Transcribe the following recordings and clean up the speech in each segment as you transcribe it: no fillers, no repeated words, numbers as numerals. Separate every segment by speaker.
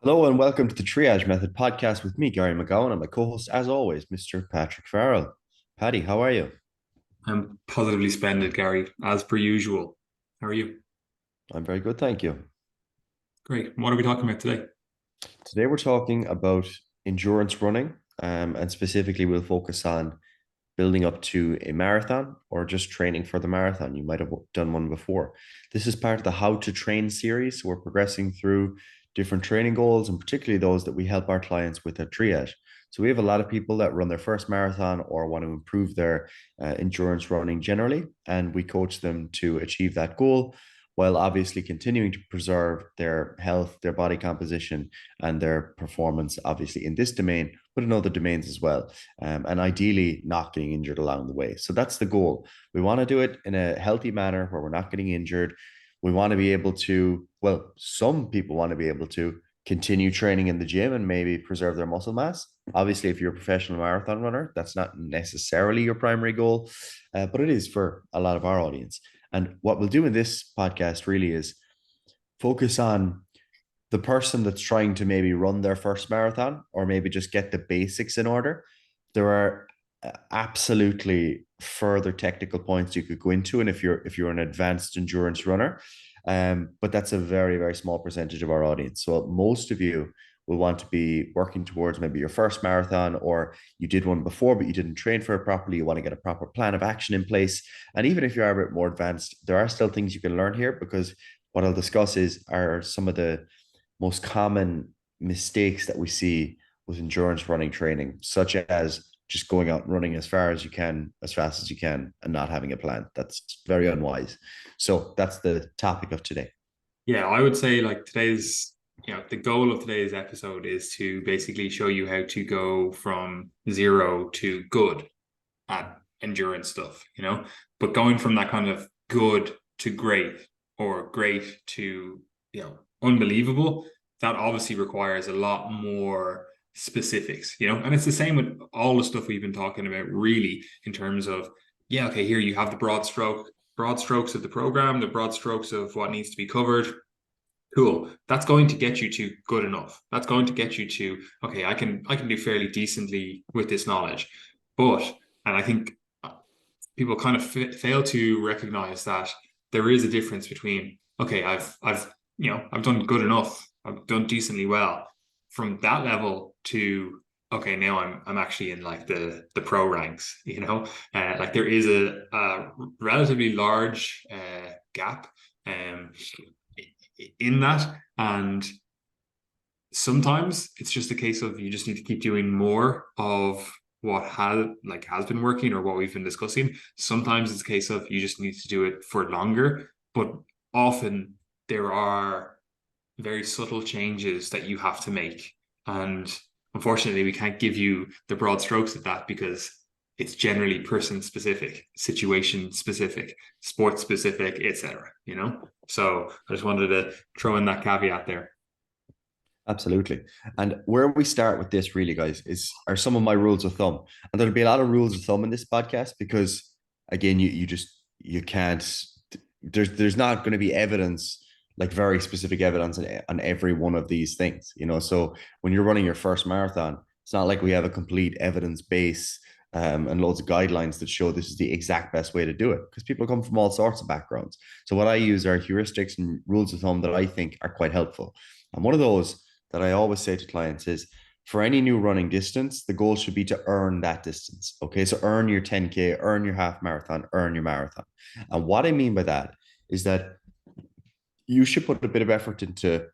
Speaker 1: Hello and welcome to the Triage Method podcast with me, Gary McGowan, and my co-host, as always, Mr. Patrick Farrell. Paddy, how are you?
Speaker 2: I'm positively splendid, Gary, as per usual. How are you?
Speaker 1: I'm very good, thank you.
Speaker 2: Great. What are we talking about today?
Speaker 1: Today we're talking about endurance running, and specifically we'll focus on building up to a marathon or just training for the marathon. You might have done one before. This is part of the How to Train series. So we're progressing through different training goals and particularly those that we help our clients with at Triage. So we have a lot of people that run their first marathon or want to improve their endurance running generally, and we coach them to achieve that goal while obviously continuing to preserve their health, their body composition, and their performance, obviously in this domain, but in other domains as well, and ideally not getting injured along the way. So that's the goal. We want to do it in a healthy manner where we're not getting injured. We want to be able to, well, some people want to be able to continue training in the gym and maybe preserve their muscle mass. Obviously, if you're a professional marathon runner, that's not necessarily your primary goal, but it is for a lot of our audience. And what we'll do in this podcast really is focus on the person that's trying to maybe run their first marathon or maybe just get the basics in order. There are absolutely further technical points you could go into, and if you're an advanced endurance runner, but that's a very very small percentage of our audience. So most of you will want to be working towards maybe your first marathon, or you did one before but you didn't train for it properly. You want to get a proper plan of action in place, and even if you are a bit more advanced, there are still things you can learn here, because what I'll discuss is are some of the most common mistakes that we see with endurance running training, such as just going out and running as far as you can, as fast as you can, and not having a plan. That's very unwise. So that's the topic of today.
Speaker 2: Yeah, I would say like the goal of today's episode is to basically show you how to go from zero to good at endurance stuff. But going from that kind of good to great or great to, unbelievable, that obviously requires a lot more specifics. And it's the same with all the stuff we've been talking about, really, in terms of, yeah, okay, here you have the broad strokes of the program, the broad strokes of what needs to be covered. Cool. That's going to get you to good enough. That's going to get you to, okay, I can do fairly decently with this knowledge. But, and I think people kind of fail to recognize that there is a difference between, okay, I've done good enough, I've done decently well, from that level to, okay, now I'm actually in like the pro ranks. Like there is a relatively large gap in that, and sometimes it's just a case of you just need to keep doing more of what has been working or what we've been discussing. Sometimes it's a case of you just need to do it for longer, but often there are very subtle changes that you have to make. And unfortunately, we can't give you the broad strokes of that because it's generally person specific, situation specific, sport specific, etc. So I just wanted to throw in that caveat there.
Speaker 1: Absolutely. And where we start with this, really, guys, is are some of my rules of thumb. And there'll be a lot of rules of thumb in this podcast because, again, you just you can't. There's not going to be evidence, like very specific evidence on every one of these things. So when you're running your first marathon, it's not like we have a complete evidence base, and loads of guidelines that show this is the exact best way to do it, because people come from all sorts of backgrounds. So what I use are heuristics and rules of thumb that I think are quite helpful. And one of those that I always say to clients is, for any new running distance, the goal should be to earn that distance. Okay. So earn your 10K, earn your half marathon, earn your marathon. And what I mean by that is that you should put a bit of effort into,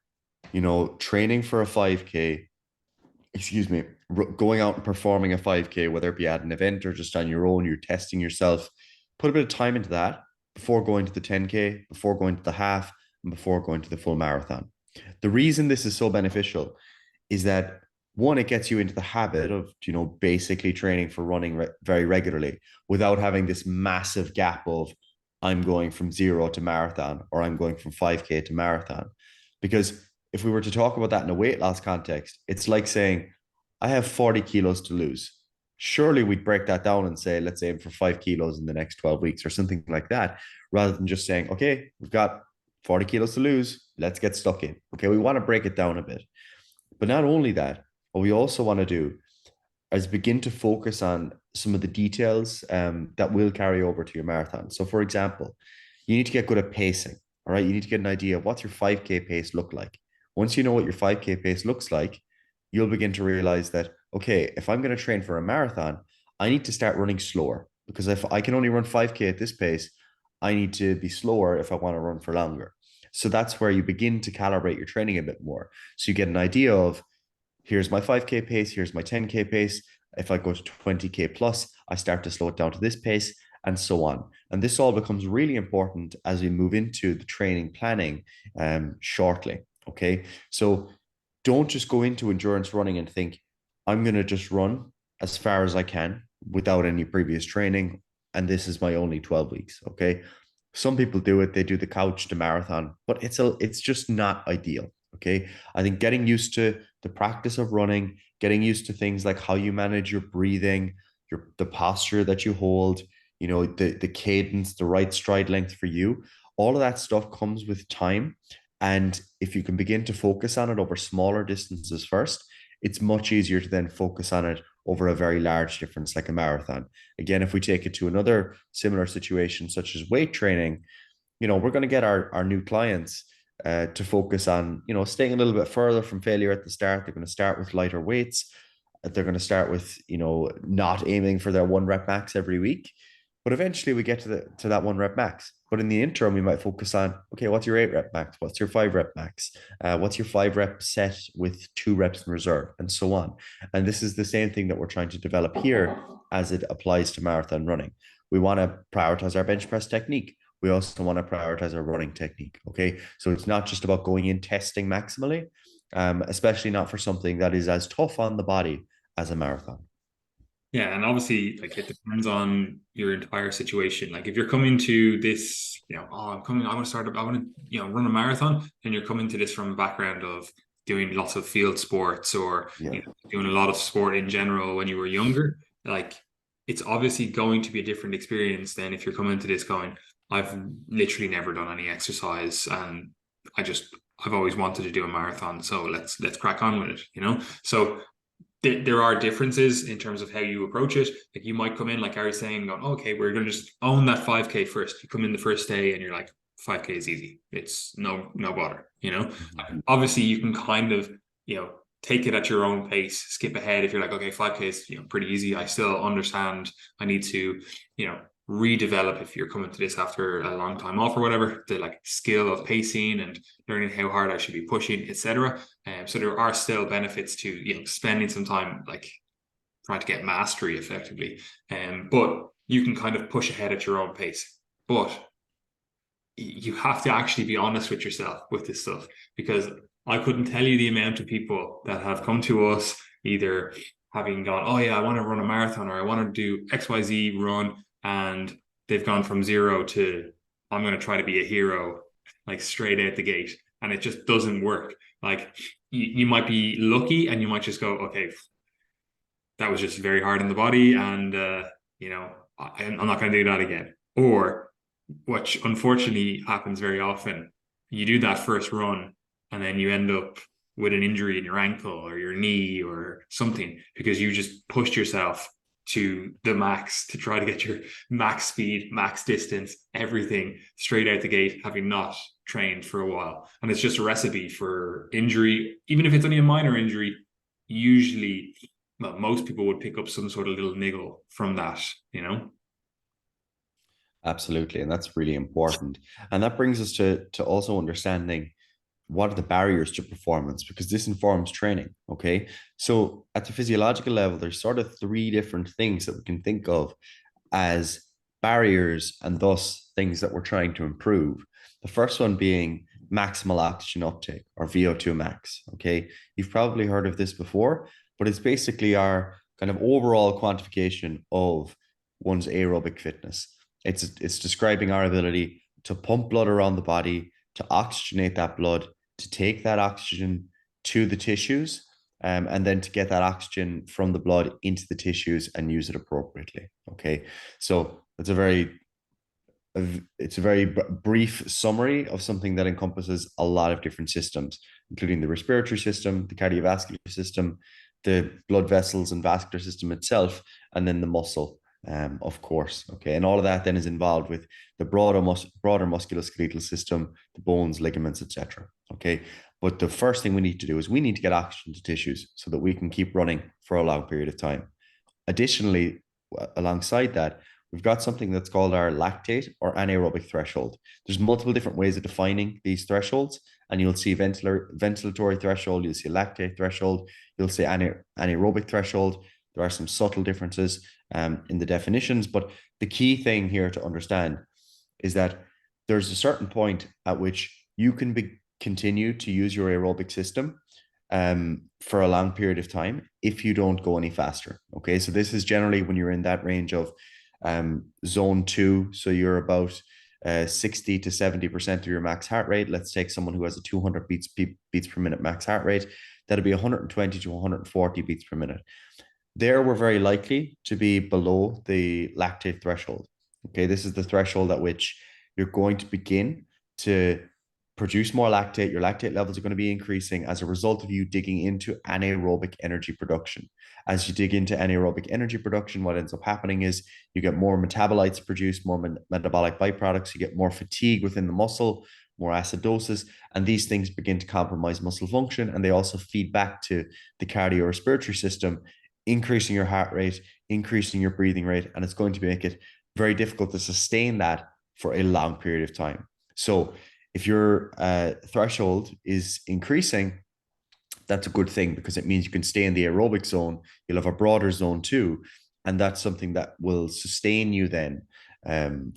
Speaker 1: training for a 5K, excuse me, going out and performing a 5K, whether it be at an event or just on your own, you're testing yourself. Put a bit of time into that before going to the 10K, before going to the half, and before going to the full marathon. The reason this is so beneficial is that, one, it gets you into the habit of, basically training for running very regularly without having this massive gap of, I'm going from zero to marathon, or I'm going from 5K to marathon. Because if we were to talk about that in a weight loss context, it's like saying, I have 40 kilos to lose. Surely we'd break that down and say, let's aim for 5 kilos in the next 12 weeks or something like that, rather than just saying, okay, we've got 40 kilos to lose. Let's get stuck in. Okay. We want to break it down a bit. But not only that, what we also want to do is begin to focus on some of the details that will carry over to your marathon. So, for example, you need to get good at pacing. All right. You need to get an idea of what's your 5K pace look like. Once you know what your 5K pace looks like, you'll begin to realize that, okay, if I'm going to train for a marathon, I need to start running slower because if I can only run 5K at this pace, I need to be slower if I want to run for longer. So that's where you begin to calibrate your training a bit more. So you get an idea of here's my 5K pace, here's my 10K pace. If I go to 20K plus, I start to slow it down to this pace and so on. And this all becomes really important as we move into the training planning shortly. Okay. So don't just go into endurance running and think, I'm going to just run as far as I can without any previous training. And this is my only 12 weeks. Okay. Some people do it, they do the couch to marathon, but it's just not ideal. Okay. I think getting used to the practice of running, getting used to things like how you manage your breathing, the posture that you hold, the cadence, the right stride length for you, all of that stuff comes with time. And if you can begin to focus on it over smaller distances first, it's much easier to then focus on it over a very large difference like a marathon. Again, if we take it to another similar situation, such as weight training, we're going to get our new clients to focus on, staying a little bit further from failure at the start. They're going to start with lighter weights. They're going to start with, not aiming for their 1 rep max every week. But eventually we get to that 1 rep max. But in the interim, we might focus on, okay, what's your 8 rep max? What's your 5 rep max? What's your 5 rep set with 2 reps in reserve, and so on. And this is the same thing that we're trying to develop here as it applies to marathon running. We want to prioritize our bench press technique. We also want to prioritize our running technique. Okay. So it's not just about going in testing maximally, especially not for something that is as tough on the body as a marathon.
Speaker 2: Yeah, and obviously, like it depends on your entire situation. Like if you're coming to this, oh, I want to start, I want to, run a marathon, and you're coming to this from a background of doing lots of field sports or
Speaker 1: Yeah.
Speaker 2: doing a lot of sport in general when you were younger. Like it's obviously going to be a different experience than if you're coming to this going, I've literally never done any exercise, and I've always wanted to do a marathon, so let's crack on with it. So there are differences in terms of how you approach it. Like you might come in, like I was saying, going, okay, we're going to just own that 5K first. You come in the first day and you're like, 5K is easy. It's no bother.
Speaker 1: Mm-hmm.
Speaker 2: Obviously you can kind of, take it at your own pace, skip ahead if you're like, okay, 5K is, pretty easy. I still understand I need to, redevelop if you're coming to this after a long time off or whatever, the like skill of pacing and learning how hard I should be pushing, etc. So there are still benefits to spending some time like trying to get mastery effectively. But you can kind of push ahead at your own pace. But you have to actually be honest with yourself with this stuff, because I couldn't tell you the amount of people that have come to us either having gone, oh yeah, I want to run a marathon or I want to do XYZ run, and they've gone from zero to I'm going to try to be a hero like straight out the gate, and it just doesn't work. Like you might be lucky and you might just go, okay, that was just very hard on the body, and I'm not going to do that again. Or which unfortunately happens very often, you do that first run and then you end up with an injury in your ankle or your knee or something because you just pushed yourself to the max to try to get your max speed, max distance, everything straight out the gate, having not trained for a while. And it's just a recipe for injury. Even if it's only a minor injury, usually, well, most people would pick up some sort of little niggle from that.
Speaker 1: Absolutely. And that's really important. And that brings us to also understanding what are the barriers to performance, because this informs training. Okay. So at the physiological level, there's sort of 3 different things that we can think of as barriers and thus things that we're trying to improve. The first one being maximal oxygen uptake, or VO2 max. Okay. You've probably heard of this before, but it's basically our kind of overall quantification of one's aerobic fitness. It's describing our ability to pump blood around the body, to oxygenate that blood, to take that oxygen to the tissues, and then to get that oxygen from the blood into the tissues and use it appropriately. Okay. So it's a very it's a very brief summary of something that encompasses a lot of different systems, including the respiratory system, the cardiovascular system, the blood vessels and vascular system itself, and then the muscle, of course. Okay, and all of that then is involved with the broader musculoskeletal system, the bones, ligaments, etc. Okay, but the first thing we need to do is we need to get oxygen to tissues so that we can keep running for a long period of time. Additionally, alongside that, we've got something that's called our lactate or anaerobic threshold. There's multiple different ways of defining these thresholds, and you'll see ventilatory threshold, you'll see lactate threshold, you'll see anaerobic threshold. There are some subtle differences in the definitions, but the key thing here to understand is that there's a certain point at which you can continue to use your aerobic system for a long period of time if you don't go any faster. Okay, so this is generally when you're in that range of zone 2. So you're about 60 to 70% of your max heart rate. Let's take someone who has a 200 beats per minute max heart rate. That'll be 120 to 140 beats per minute. There, we're very likely to be below the lactate threshold. Okay, this is the threshold at which you're going to begin to produce more lactate. Your lactate levels are going to be increasing as a result of you digging into anaerobic energy production. As you dig into anaerobic energy production, what ends up happening is you get more metabolites produced, more metabolic byproducts, you get more fatigue within the muscle, more acidosis, and these things begin to compromise muscle function, and they also feed back to the cardiorespiratory system, increasing your heart rate, increasing your breathing rate, and it's going to make it very difficult to sustain that for a long period of time. So if your threshold is increasing, that's a good thing because it means you can stay in the aerobic zone. You'll have a broader zone too, and that's something that will sustain you then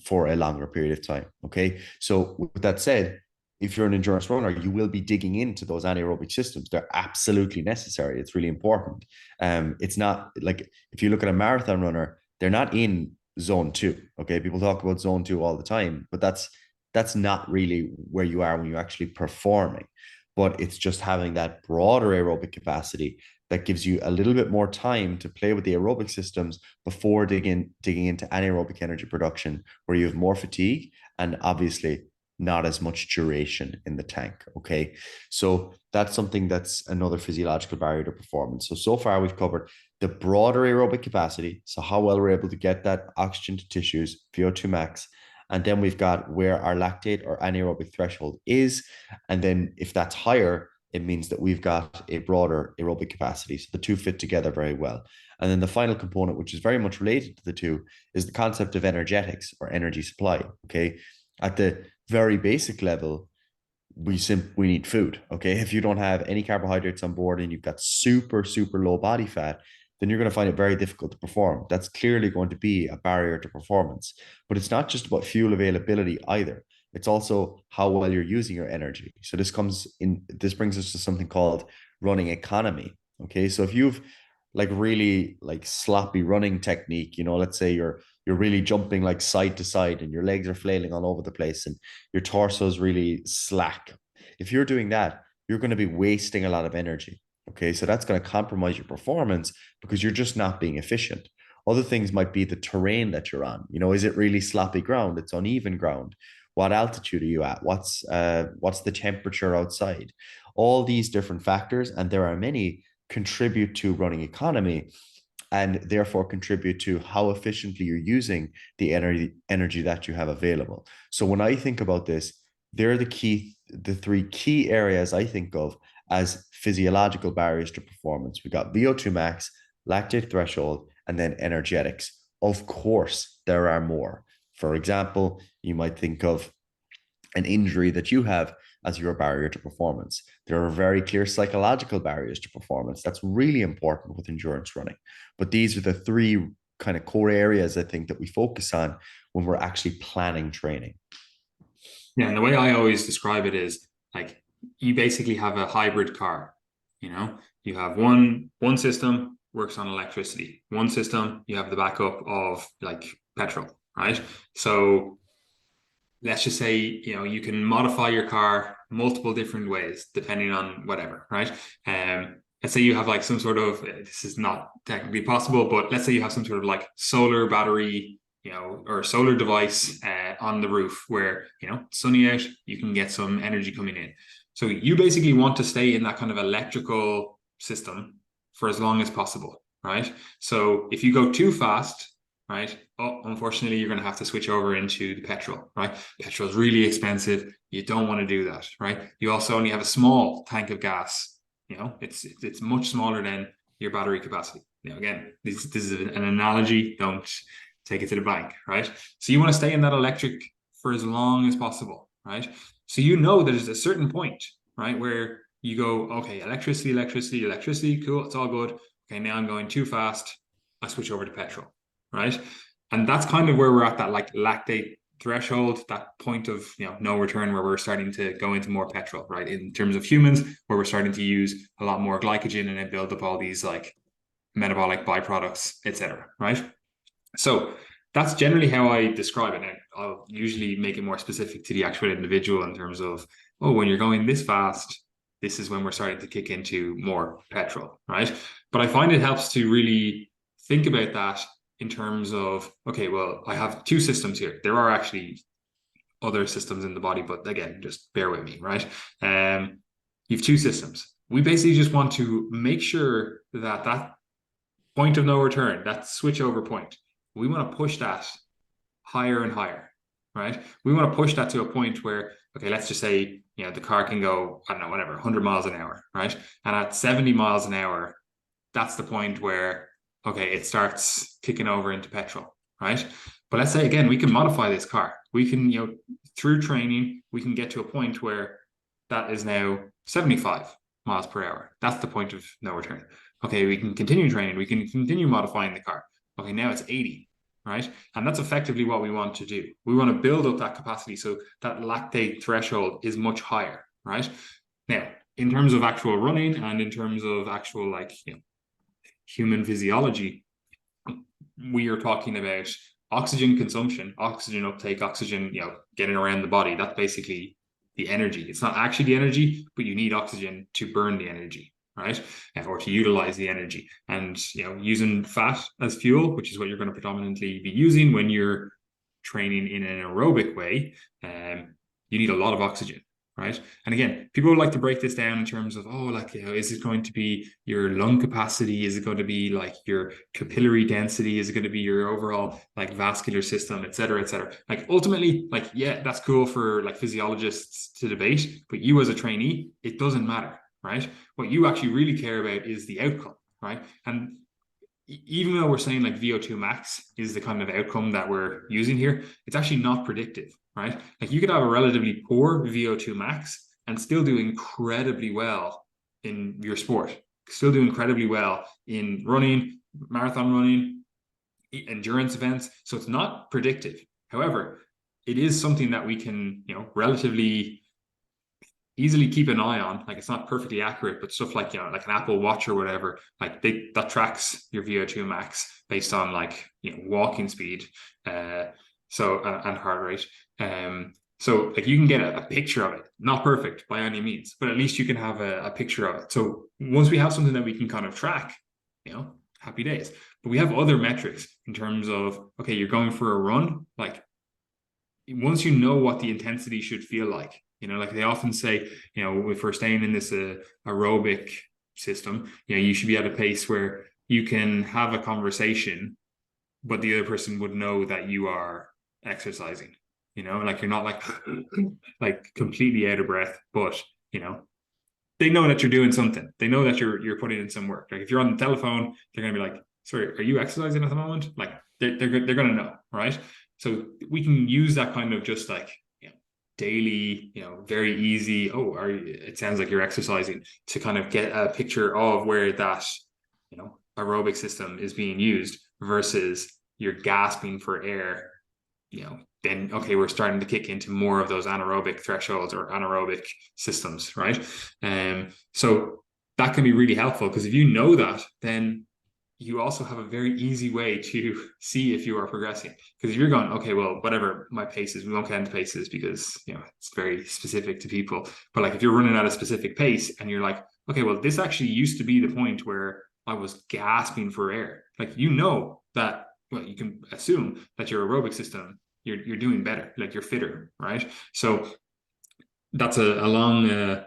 Speaker 1: for a longer period of time. Okay, so with that said, if you're an endurance runner, you will be digging into those anaerobic systems. They're absolutely necessary. It's really important. It's not like if you look at a marathon runner, they're not in zone 2. Okay, people talk about zone 2 all the time, but that's not really where you are when you're actually performing. But it's just having that broader aerobic capacity that gives you a little bit more time to play with the aerobic systems before digging into anaerobic energy production, where you have more fatigue and obviously not as much duration in the tank. Okay, so that's something that's another physiological barrier to performance. So far we've covered the broader aerobic capacity, so how well we're able to get that oxygen to tissues, VO2 max. And then we've got where our lactate or anaerobic threshold is. And then if that's higher, it means that we've got a broader aerobic capacity. So the two fit together very well. And then the final component, which is very much related to the two, is the concept of energetics or energy supply. Okay. At the very basic level, we need food. Okay. If you don't have any carbohydrates on board and you've got super, super low body fat, then you're going to find it very difficult to perform. That's clearly going to be a barrier to performance. But it's not just about fuel availability either. It's also how well you're using your energy. So this brings us to something called running economy. Okay. So if you've like really like sloppy running technique, let's say you're really jumping like side to side and your legs are flailing all over the place and your torso is really slack. If you're doing that, you're going to be wasting a lot of energy. Okay, so that's going to compromise your performance because you're just not being efficient. Other things might be the terrain that you're on. Is it really sloppy ground? It's uneven ground. What altitude are you at? What's the temperature outside? All these different factors, and there are many, contribute to running economy and therefore contribute to how efficiently you're using the energy that you have available. So when I think about this, they're the three key areas I think of as physiological barriers to performance. We got VO2 max, lactate threshold, and then energetics. Of course, there are more. For example, you might think of an injury that you have as your barrier to performance. There are very clear psychological barriers to performance. That's really important with endurance running. But these are the three kind of core areas I think that we focus on when we're actually planning training.
Speaker 2: Yeah, and the way I always describe it is like you basically have a hybrid car. You have one system works on electricity. One system you have the backup of like petrol, right? So let's just say you can modify your car multiple different ways depending on whatever, right? Let's say you have like some sort of, this is not technically possible, but let's say you have some sort of like solar battery or a solar device on the roof where, sunny out, you can get some energy coming in. So you basically want to stay in that kind of electrical system for as long as possible, right? So if you go too fast, right, unfortunately, you're going to have to switch over into the petrol, right? Petrol is really expensive. You don't want to do that, right? You also only have a small tank of gas. It's much smaller than your battery capacity. Again, this is an analogy. Don't take it to the bank, right? So you want to stay in that electric for as long as possible, right? So there's a certain point, right, where you go, okay, electricity, electricity, electricity, cool, it's all good. Okay, now I'm going too fast. I switch over to petrol, right? And that's kind of where we're at, that like lactate threshold, that point of no return, where we're starting to go into more petrol, right? In terms of humans, where we're starting to use a lot more glycogen and then build up all these like metabolic byproducts, etc. Right? So that's generally how I describe it. And I'll usually make it more specific to the actual individual in terms of, when you're going this fast, this is when we're starting to kick into more petrol, right? But I find it helps to really think about that in terms of, okay, well, I have two systems here. There are actually other systems in the body, but again, just bear with me, right? You have two systems. We basically just want to make sure that point of no return, that switch over point, we want to push that higher and higher, right? We want to push that to a point where, okay, let's just say, the car can go, I don't know, whatever, 100 miles an hour, right? And at 70 miles an hour, that's the point where, okay, it starts kicking over into petrol, right? But let's say, again, we can modify this car. We can, through training, we can get to a point where that is now 75 miles per hour. That's the point of no return. Okay, we can continue training. We can continue modifying the car. Okay, now it's 80, right? And that's effectively what we want to do. We want to build up that capacity so that lactate threshold is much higher, right? Now, in terms of actual running and in terms of actual human physiology, we are talking about oxygen consumption, oxygen uptake, oxygen, getting around the body. That's basically the energy. It's not actually the energy, but you need oxygen to burn the energy, right? Or to utilize the energy. And, using fat as fuel, which is what you're going to predominantly be using when you're training in an aerobic way, you need a lot of oxygen, right? And again, people would like to break this down in terms of, is it going to be your lung capacity? Is it going to be like your capillary density? Is it going to be your overall like vascular system, et cetera, et cetera? Like ultimately, like, yeah, that's cool for like physiologists to debate, but you as a trainee, it doesn't matter, right? What you actually really care about is the outcome, right? And even though we're saying like VO2 max is the kind of outcome that we're using here, it's actually not predictive, right? Like you could have a relatively poor VO2 max and still do incredibly well in your sport, still do incredibly well in running, marathon running, endurance events. So it's not predictive. However, it is something that we can, relatively easily keep an eye on. Like it's not perfectly accurate, but stuff like like an Apple Watch or whatever, like that tracks your VO2 max based on like walking speed, and heart rate. So like you can get a picture of it, not perfect by any means, but at least you can have a picture of it. So once we have something that we can kind of track, happy days. But we have other metrics in terms of, okay, you're going for a run, like once you know what the intensity should feel like, like they often say, if we're staying in this aerobic system, you should be at a pace where you can have a conversation, but the other person would know that you are exercising, like you're not like completely out of breath, but, they know that you're doing something. They know that you're putting in some work. Like if you're on the telephone, they're going to be like, sorry, are you exercising at the moment? Like they're going to know, right? So we can use that kind of just like daily, very easy. It sounds like you're exercising, to kind of get a picture of where that, aerobic system is being used versus you're gasping for air. Then okay, we're starting to kick into more of those anaerobic thresholds or anaerobic systems, right? So that can be really helpful, because if you know that, then you also have a very easy way to see if you are progressing. Because if you're going, okay, well, whatever my pace is, we won't get into paces because, it's very specific to people. But like if you're running at a specific pace and you're like, okay, well, this actually used to be the point where I was gasping for air. Like, that well, you can assume that your aerobic system, you're doing better, like you're fitter, right? So that's a long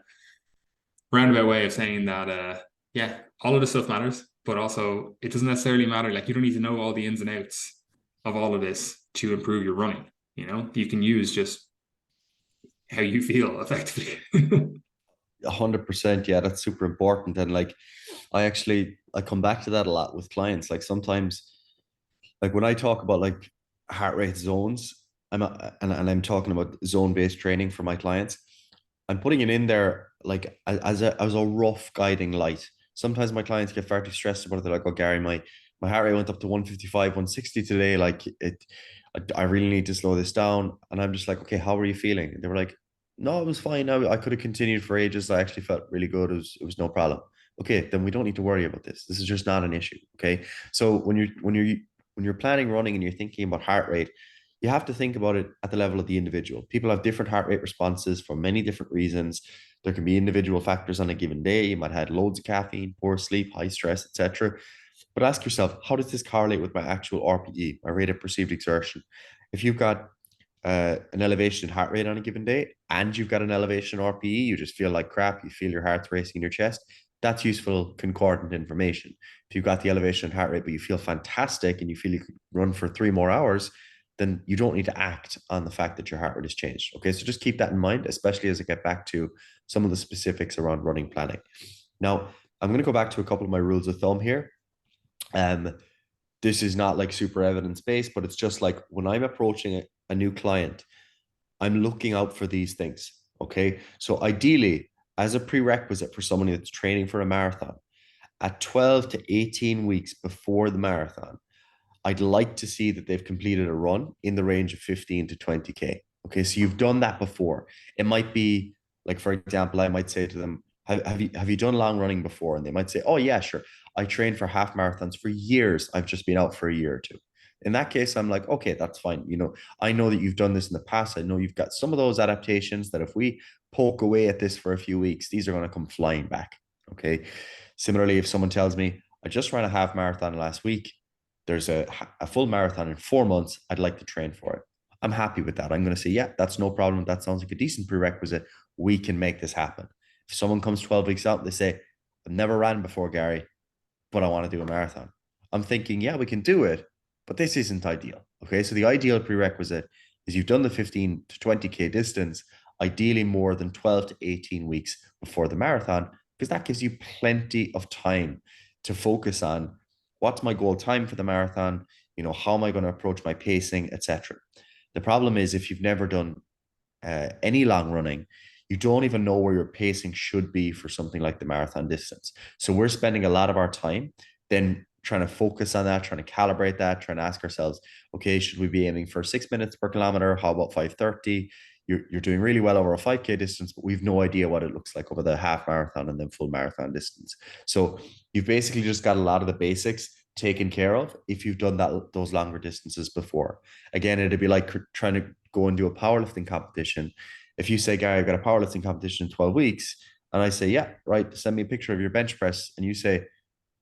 Speaker 2: roundabout way of saying that yeah, all of this stuff matters, but also it doesn't necessarily matter. Like you don't need to know all the ins and outs of all of this to improve your running. You know, you can use just how you feel effectively.
Speaker 1: 100%. Yeah, that's super important. And like, I come back to that a lot with clients. Like sometimes, like when I talk about like heart rate zones, and I'm talking about zone based training for my clients. I'm putting it in there like as a rough guiding light. Sometimes my clients get far too stressed about it. They're like, "Oh, Gary, my heart rate went up to 155, 160 today. Like I really need to slow this down." And I'm just like, "Okay, how are you feeling?" And they were like, "No, it was fine. I could have continued for ages. I actually felt really good. It was no problem." Okay, then we don't need to worry about this. This is just not an issue. Okay, so when you're planning running and you're thinking about heart rate, you have to think about it at the level of the individual. People have different heart rate responses for many different reasons. There can be individual factors on a given day. You might have had loads of caffeine, poor sleep, high stress, etc. But ask yourself, how does this correlate with my actual RPE, my rate of perceived exertion? If you've got an elevation in heart rate on a given day and you've got an elevation in RPE, you just feel like crap, you feel your heart's racing in your chest, that's useful concordant information. If you've got the elevation in heart rate, but you feel fantastic and you feel you could run for 3 more hours, then you don't need to act on the fact that your heart rate has changed. Okay, so just keep that in mind, especially as I get back to some of the specifics around running planning. Now, I'm going to go back to a couple of my rules of thumb here. Um, this is not like super evidence based, but it's just like when I'm approaching a new client, I'm looking out for these things. Okay. So ideally, as a prerequisite for somebody that's training for a marathon, at 12 to 18 weeks before the marathon, I'd like to see that they've completed a run in the range of 15 to 20K. Okay. So you've done that before. It might be like, for example, I might say to them, have you done long running before? And they might say, oh, yeah, sure. I trained for half marathons for years. I've just been out for a year or two. In that case, I'm like, okay, that's fine. I know that you've done this in the past. I know you've got some of those adaptations that if we poke away at this for a few weeks, these are going to come flying back. Okay. Similarly, if someone tells me, I just ran a half marathon last week, there's a full marathon in 4 months, I'd like to train for it. I'm happy with that. I'm going to say, yeah, that's no problem. That sounds like a decent prerequisite. We can make this happen. If someone comes 12 weeks out, they say, I've never ran before, Gary, but I want to do a marathon. I'm thinking, yeah, we can do it, but this isn't ideal. Okay. So the ideal prerequisite is you've done the 15 to 20K distance, ideally more than 12 to 18 weeks before the marathon, because that gives you plenty of time to focus on what's my goal time for the marathon, how am I going to approach my pacing, etc. The problem is if you've never done any long running, you don't even know where your pacing should be for something like the marathon distance. So we're spending a lot of our time then trying to focus on that, trying to calibrate that, trying to ask ourselves, okay, should we be aiming for 6 minutes per kilometer? How about 5:30? You're doing really well over a 5K distance, but we've no idea what it looks like over the half marathon and then full marathon distance. So you've basically just got a lot of the basics taken care of if you've done those longer distances before. Again, it'd be like trying to go and do a powerlifting competition. If you say, Gary, I've got a powerlifting competition in 12 weeks, and I say, yeah, right, send me a picture of your bench press, and you say,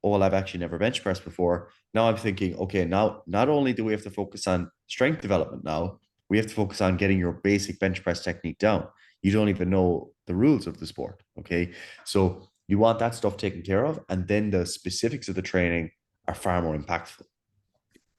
Speaker 1: oh, well, I've actually never bench pressed before. Now I'm thinking, okay, now not only do we have to focus on strength development now, we have to focus on getting your basic bench press technique down. You don't even know the rules of the sport. Okay. So you want that stuff taken care of. And then the specifics of the training are far more impactful.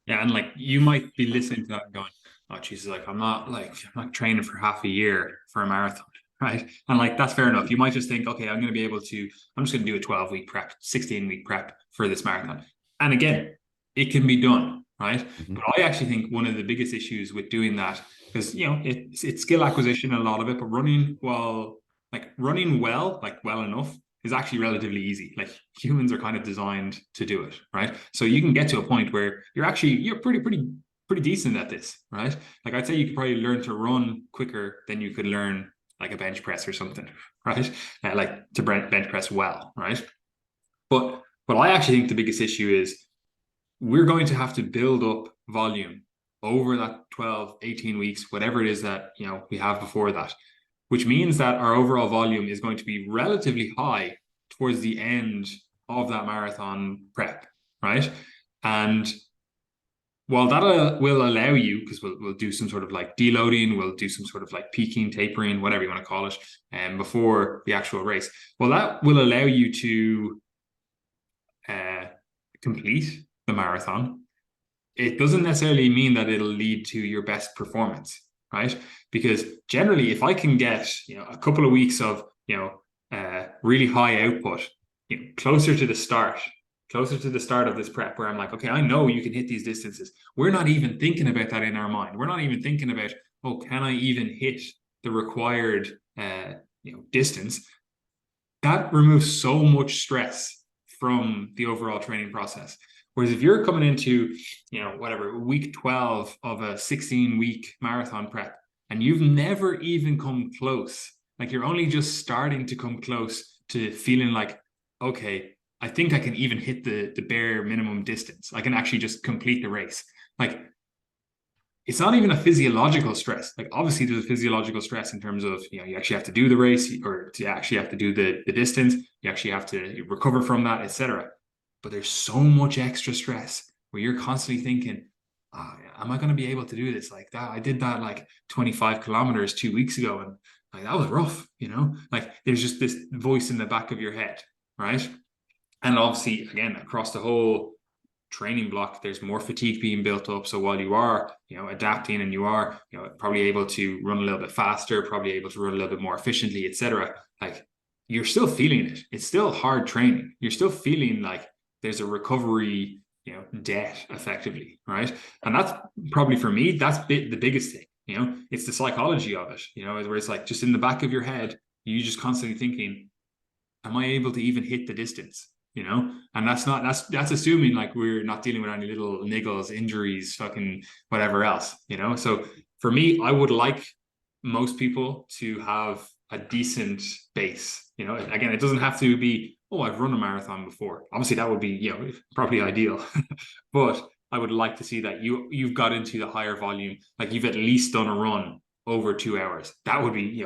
Speaker 2: Yeah, and like you might be listening to that and going, "Oh, Jesus, I'm not training for half a year for a marathon, right?" And like that's fair enough. You might just think, "Okay, I'm going to be able to. I'm just going to do a 12-week prep, 16-week prep for this marathon." And again, it can be done, right?
Speaker 1: Mm-hmm.
Speaker 2: But I actually think one of the biggest issues with doing that, because it's skill acquisition a lot of it, but running well, like well enough, is actually relatively easy. Like humans are kind of designed to do it, right? So you can get to a point where you're pretty decent at this, right? Like I'd say you could probably learn to run quicker than you could learn like a bench press or something, right? Like to bench press well, right? But what I actually think the biggest issue is we're going to have to build up volume over that 12, 18 weeks, whatever it is that, we have before that, which means that our overall volume is going to be relatively high towards the end of that marathon prep, right? And Well, that will allow you, because we'll do some sort of like deloading, we'll do some sort of like peaking, tapering, whatever you want to call it, before the actual race. Well, that will allow you to uh, complete the marathon. It doesn't necessarily mean that it'll lead to your best performance, right? Because generally, if I can get a couple of weeks of really high output, closer to the start of this prep, where I'm like, okay, I know you can hit these distances. We're not even thinking about that in our mind. We're not even thinking about, oh, can I even hit the required distance? That removes so much stress from the overall training process. Whereas if you're coming into, whatever, week 12 of a 16-week marathon prep, and you've never even come close, like you're only just starting to come close to feeling like, okay, I think I can even hit the bare minimum distance. I can actually just complete the race. Like, it's not even a physiological stress. Like, obviously there's a physiological stress in terms of, you actually have to do the race, or to actually have to do the distance. You actually have to recover from that, etc. But there's so much extra stress where you're constantly thinking, oh, am I going to be able to do this? Like that, I did that like 25 kilometers 2 weeks ago, and like that was rough, like there's just this voice in the back of your head, right? And obviously, again, across the whole training block, there's more fatigue being built up. So while you are, adapting, and you are, probably able to run a little bit faster, probably able to run a little bit more efficiently, etc., like you're still feeling it. It's still hard training. You're still feeling like there's a recovery, debt effectively, right? And that's probably, for me, that's the biggest thing. It's the psychology of it. Where it's like just in the back of your head, you just constantly thinking, am I able to even hit the distance? And that's assuming like we're not dealing with any little niggles, injuries, fucking whatever else. So for me, I would like most people to have a decent base. Again, it doesn't have to be, oh, I've run a marathon before. Obviously that would be, probably ideal. But I would like to see that you've got into the higher volume, like you've at least done a run over 2 hours. That would be,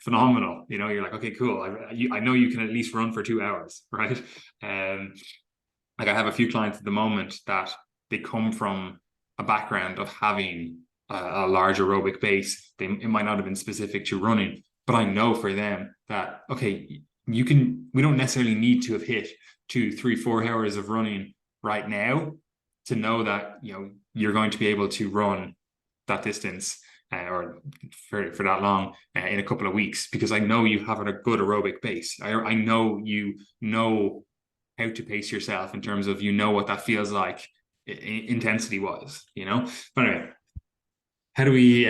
Speaker 2: phenomenal. You're like, okay, cool. I know you can at least run for 2 hours, right? Like I have a few clients at the moment that they come from a background of having a large aerobic base. It might not have been specific to running, but I know for them that, okay, we don't necessarily need to have hit 2, 3, 4 hours of running right now to know that, you're going to be able to run that distance, or for that long, in a couple of weeks, because I know you have a good aerobic base. I know you know how to pace yourself in terms of, what that feels like intensity wise. But anyway, how do we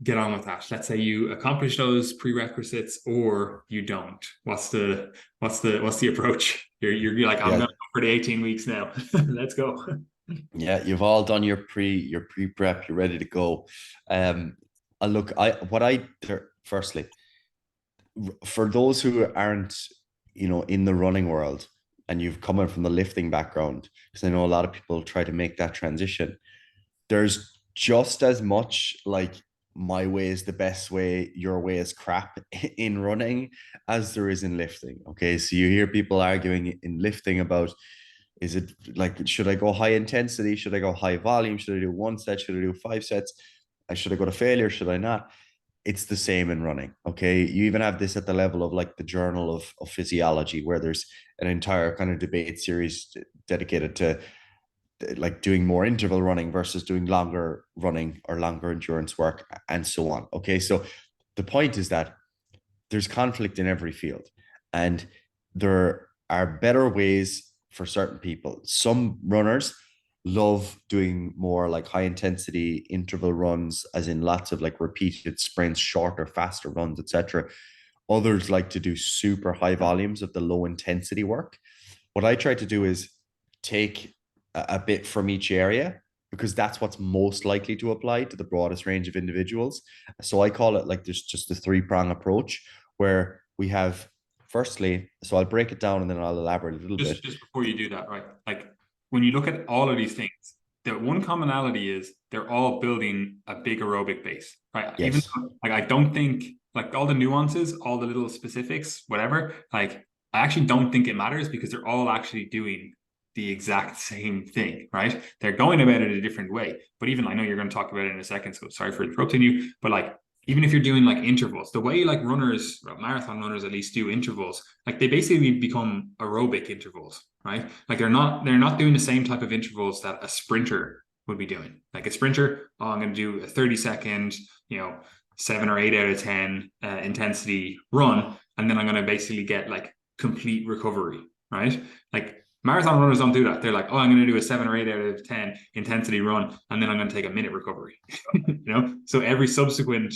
Speaker 2: get on with that? Let's say you accomplish those prerequisites, or you don't. What's the approach? You're like, I'm
Speaker 1: Yeah,
Speaker 2: going to go for the 18 weeks now. Let's go.
Speaker 1: yeah, you've all done your pre prep. You're ready to go. Look, firstly, for those who aren't, in the running world, and you've come in from the lifting background, because I know a lot of people try to make that transition. There's just as much like my way is the best way, your way is crap in running as there is in lifting. Okay. So you hear people arguing in lifting about, is it like, should I go high intensity? Should I go high volume? Should I do one set? Should I do 5 sets? Should I go to failure? Should I not? It's the same in running. Okay. You even have this at the level of like the Journal of Physiology, where there's an entire kind of debate series dedicated to like doing more interval running versus doing longer running or longer endurance work, and so on. Okay. So the point is that there's conflict in every field, and there are better ways for certain people. Some runners love doing more like high intensity interval runs, as in lots of like repeated sprints, shorter, faster runs, etc. Others like to do super high volumes of the low intensity work. What I try to do is take a bit from each area, because that's what's most likely to apply to the broadest range of individuals. So I call it like there's just the three-prong approach, where we have, firstly, so I'll break it down and then I'll elaborate a little bit.
Speaker 2: Just before you do that, right? Like when you look at all of these things, the one commonality is they're all building a big aerobic base, right? Even
Speaker 1: Yes.
Speaker 2: though, like, I don't think like all the nuances, all the little specifics, whatever, like I actually don't think it matters, because they're all actually doing the exact same thing, right? They're going about it a different way. But even, I know you're going to talk about it in a second, so sorry for interrupting you, but like, even if you're doing like intervals, the way like runners, marathon runners at least do intervals, like they basically become aerobic intervals, right? Like they're not doing the same type of intervals that a sprinter would be doing. Like a sprinter, oh, I'm going to do a 30-second, 7 or 8 out of 10 intensity run, and then I'm going to basically get like complete recovery, right? Like marathon runners don't do that. They're like, oh, I'm going to do a 7 or 8 out of 10 intensity run, and then I'm going to take a minute recovery. So every subsequent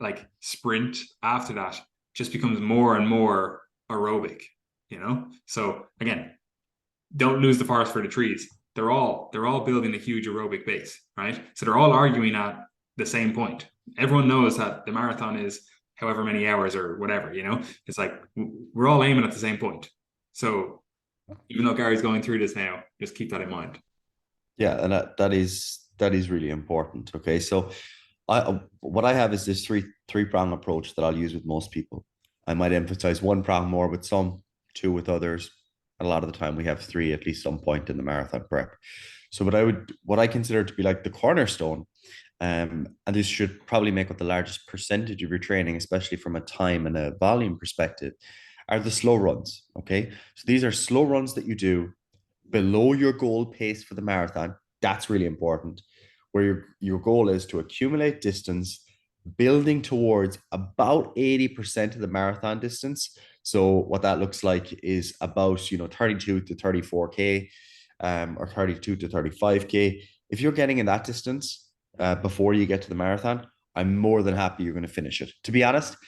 Speaker 2: like sprint after that just becomes more and more aerobic. So again, don't lose the forest for the trees. They're all building a huge aerobic base, right? So they're all arguing at the same point. Everyone knows that the marathon is however many hours or whatever. It's like we're all aiming at the same point. So even though Gary's going through this now, just keep that in mind.
Speaker 1: Yeah, and that is really important. Okay, so what I have is this three prong approach that I'll use with most people. I might emphasize one prong more with some, two with others. A lot of the time we have three at least some point in the marathon prep. So what I consider to be like the cornerstone, and this should probably make up the largest percentage of your training, especially from a time and a volume perspective, are the slow runs. Okay, so these are slow runs that you do below your goal pace for the marathon. That's really important. Where your goal is to accumulate distance, building towards about 80% of the marathon distance. So what that looks like is about 32 to 34K, or 32 to 35K. If you're getting in that distance before you get to the marathon, I'm more than happy you're going to finish it. To be honest,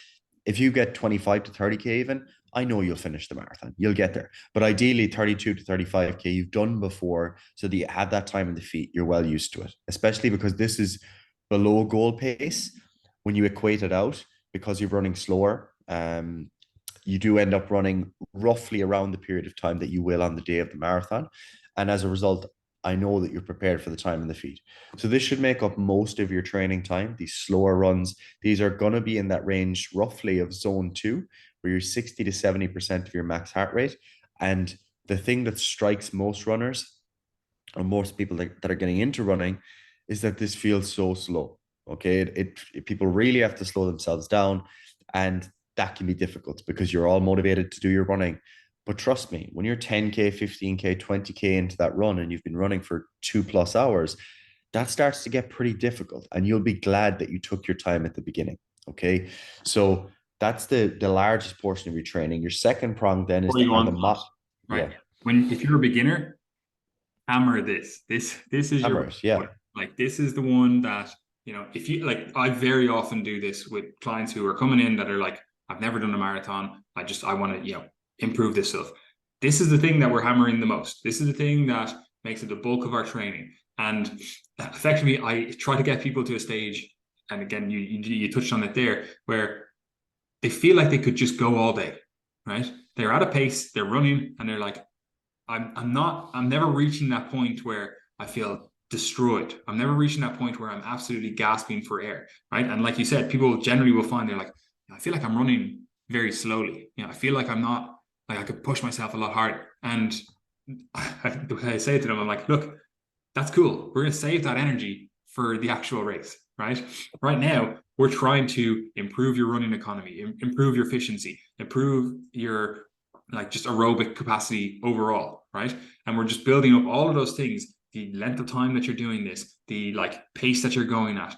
Speaker 1: if you get 25 to 30K even, I know you'll finish the marathon. You'll get there. But ideally, 32 to 35K you've done before so that you have that time in the feet. You're well used to it, especially because this is below goal pace. When you equate it out, because you're running slower, you do end up running roughly around the period of time that you will on the day of the marathon. And as a result, I know that you're prepared for the time in the feet. So this should make up most of your training time. These slower runs, these are going to be in that range roughly of zone 2, where you're 60 to 70% of your max heart rate. And the thing that strikes most runners, or most people that are getting into running, is that this feels so slow. Okay, people really have to slow themselves down, and that can be difficult because you're all motivated to do your running. But trust me, when you're 10K, 15K, 20K into that run and you've been running for 2+ hours, that starts to get pretty difficult. And you'll be glad that you took your time at the beginning. Okay. So that's the largest portion of your training. Your second prong then is
Speaker 2: Before you go
Speaker 1: are
Speaker 2: on
Speaker 1: the
Speaker 2: to that,
Speaker 1: mod.
Speaker 2: right?
Speaker 1: Yeah.
Speaker 2: If you're a beginner, hammer this. This is your
Speaker 1: Hammers. Yeah.
Speaker 2: like this is the one that if you like. I very often do this with clients who are coming in that are like, I've never done a marathon. I want to improve this stuff. This is the thing that we're hammering the most. This is the thing that makes it the bulk of our training. And effectively, I try to get people to a stage, and again, you touched on it there, where they feel like they could just go all day, right? They're at a pace, they're running, and they're like, I'm never reaching that point where I feel destroyed. I'm never reaching that point where I'm absolutely gasping for air, right? And like you said, people generally will find they're like, I feel like I'm running very slowly. I feel like I'm not like I could push myself a lot harder. And I say to them, I'm like, look, that's cool. We're going to save that energy for the actual race, right? Right now, we're trying to improve your running economy, improve your efficiency, improve your like just aerobic capacity overall, right? And we're just building up all of those things, the length of time that you're doing this, the like pace that you're going at,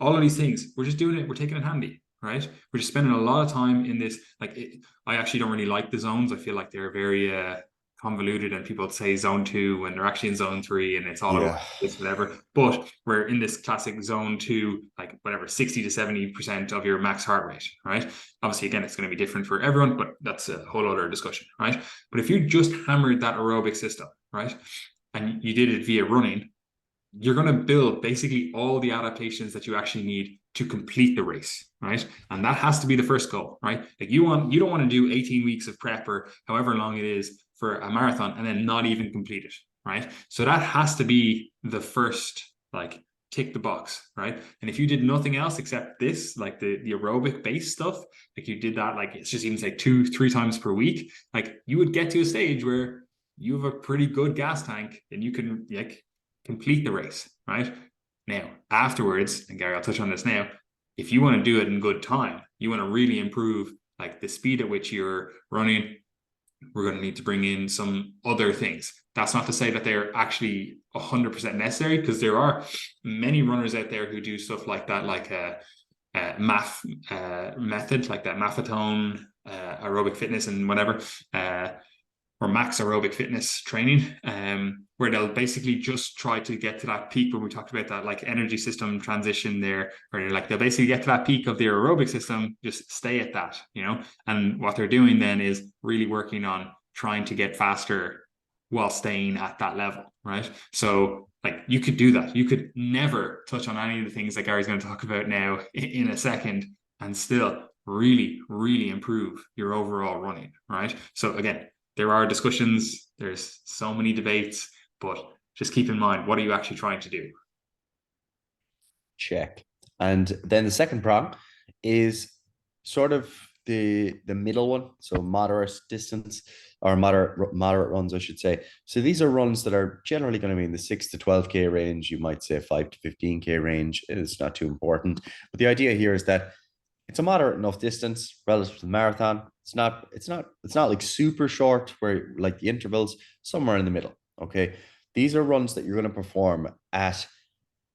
Speaker 2: all of these things. We're just doing it, we're taking it handy, right? We're just spending a lot of time in this. I actually don't really like the zones. I feel like they're very convoluted, and people say zone 2 when they're actually in zone 3, and it's all over
Speaker 1: Yeah.
Speaker 2: this whatever. But we're in this classic zone 2, like whatever, 60 to 70% of your max heart rate, right? Obviously, again, it's going to be different for everyone, but that's a whole other discussion, right? But if you just hammered that aerobic system, right, and you did it via running, you're going to build basically all the adaptations that you actually need to complete the race, right? And that has to be the first goal, right? Like you don't want to do 18 weeks of prep or however long it is for a marathon and then not even complete it, right? So that has to be the first, like, tick the box, right? And if you did nothing else except this, like the aerobic base stuff, like you did that, like it's just even say 2-3 times per week, like you would get to a stage where you have a pretty good gas tank and you can like complete the race, right? Now, afterwards, and Gary, I'll touch on this now, if you want to do it in good time, you want to really improve like the speed at which you're running, we're going to need to bring in some other things. That's not to say that they're actually 100% necessary, because there are many runners out there who do stuff like that, like a math method, like that maffetone, aerobic fitness and whatever, or max aerobic fitness training, where they'll basically just try to get to that peak when we talked about that like energy system transition there, where like they'll basically get to that peak of their aerobic system, just stay at that, you know. And what they're doing then is really working on trying to get faster while staying at that level, right? So like you could do that. You could never touch on any of the things that Gary's going to talk about now in a second and still really, really improve your overall running, right? So again, there are discussions, there's so many debates, but just keep in mind, what are you actually trying to do?
Speaker 1: Check. And then the second prong is sort of the middle one, so moderate distance or moderate runs, I should say. So these are runs that are generally going to be in the 6 to 12k range. You might say 5 to 15k range. It's not too important, but the idea here is that it's a moderate enough distance relative to the marathon. It's not like super short where like the intervals, somewhere in the middle. Okay. These are runs that you're going to perform at,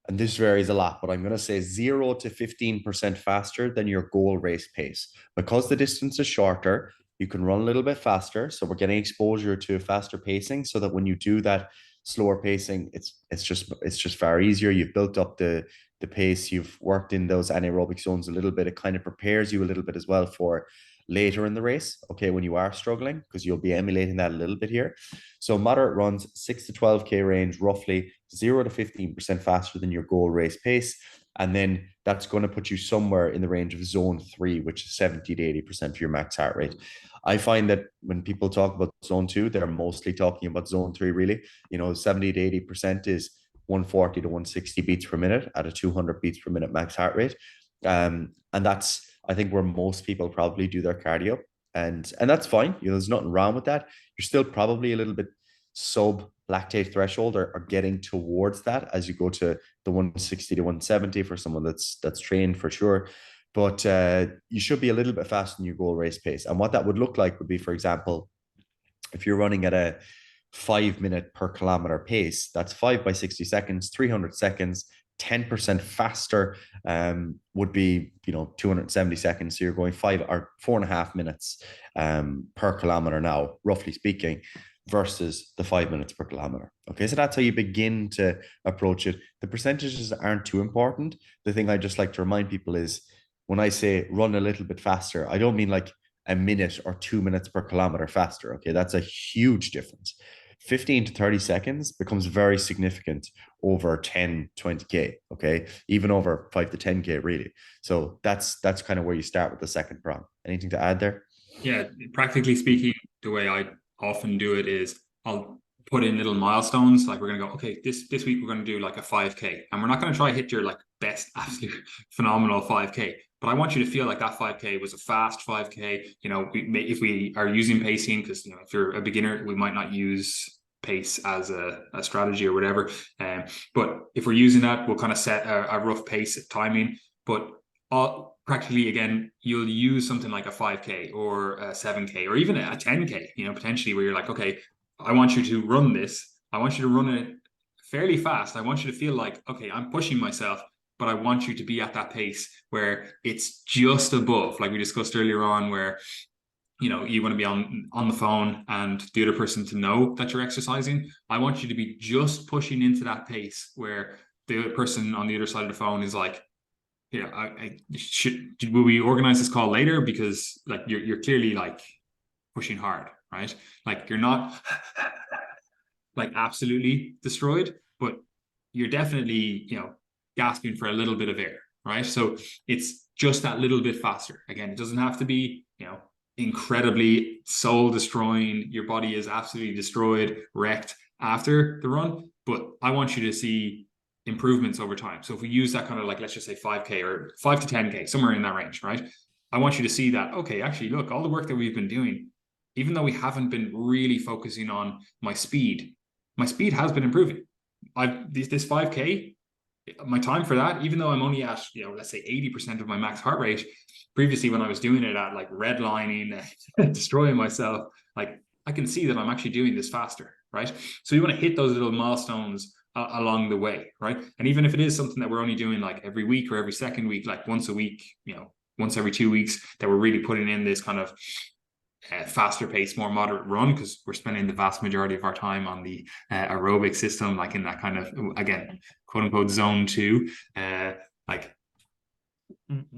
Speaker 1: and this varies a lot, but I'm going to say 0 to 15% faster than your goal race pace. Because the distance is shorter, you can run a little bit faster. So we're getting exposure to faster pacing so that when you do that slower pacing, it's just far easier. You've built up the pace, you've worked in those anaerobic zones a little bit. It kind of prepares you a little bit as well for later in the race, okay, when you are struggling, because you'll be emulating that a little bit here. So moderate runs, 6 to 12k range, roughly 0 to 15% faster than your goal race pace. And then that's going to put you somewhere in the range of zone 3, which is 70 to 80% of your max heart rate. I find that when people talk about zone 2, they're mostly talking about zone 3, really. 70 to 80% is 140 to 160 beats per minute at a 200 beats per minute max heart rate. And that's, I think, where most people probably do their cardio. And that's fine. There's nothing wrong with that. You're still probably a little bit sub lactate threshold, or getting towards that as you go to the 160 to 170 for someone that's trained for sure. But you should be a little bit faster than your goal race pace. And what that would look like would be, for example, if you're running at a 5 minute per kilometer pace, that's 5 by 60 seconds, 300 seconds. 10% faster would be 270 seconds. So you're going 4.5 minutes per kilometer now, roughly speaking, versus the 5 minutes per kilometer. Okay, so that's how you begin to approach it. The percentages aren't too important. The thing I just like to remind people is, when I say run a little bit faster, I don't mean like a minute or 2 minutes per kilometer faster. Okay, that's a huge difference. 15 to 30 seconds becomes very significant over 10, 20K. Okay, even over 5 to 10K, really. So that's kind of where you start with the second prong. Anything to add there?
Speaker 2: Yeah, practically speaking, the way I often do it is I'll put in little milestones. Like we're gonna go, okay, this week we're gonna do like a 5K, and we're not gonna try to hit your like best, absolute phenomenal 5K. But I want you to feel like that 5K was a fast 5K. If we are using pacing, because if you're a beginner, we might not use pace as a strategy or whatever. But if we're using that, we'll kind of set a rough pace timing. But practically, again, you'll use something like a 5K or a 7K or even a 10K, potentially, where you're like, okay, I want you to run this. I want you to run it fairly fast. I want you to feel like, okay, I'm pushing myself, but I want you to be at that pace where it's just above, like we discussed earlier on, where you want to be on the phone and the other person to know that you're exercising. I want you to be just pushing into that pace where the other person on the other side of the phone is like, will we organize this call later? Because like you're clearly like pushing hard, right? Like you're not like absolutely destroyed, but you're definitely, gasping for a little bit of air, right? So it's just that little bit faster. Again, it doesn't have to be, incredibly soul destroying. Your body is absolutely destroyed, wrecked after the run, but I want you to see improvements over time. So if we use that kind of like, let's just say 5K or 5 to 10K, somewhere in that range, right? I want you to see that, okay, actually, look, all the work that we've been doing, even though we haven't been really focusing on my speed has been improving. This 5K, my time for that, even though I'm only at, let's say 80% of my max heart rate, previously when I was doing it at like redlining, destroying myself, like I can see that I'm actually doing this faster, right? So you want to hit those little milestones along the way, right? And even if it is something that we're only doing like every week or every second week, like once a week, once every 2 weeks, that we're really putting in this kind of faster pace, more moderate run, because we're spending the vast majority of our time on the aerobic system, like in that kind of, again, quote unquote zone two. Like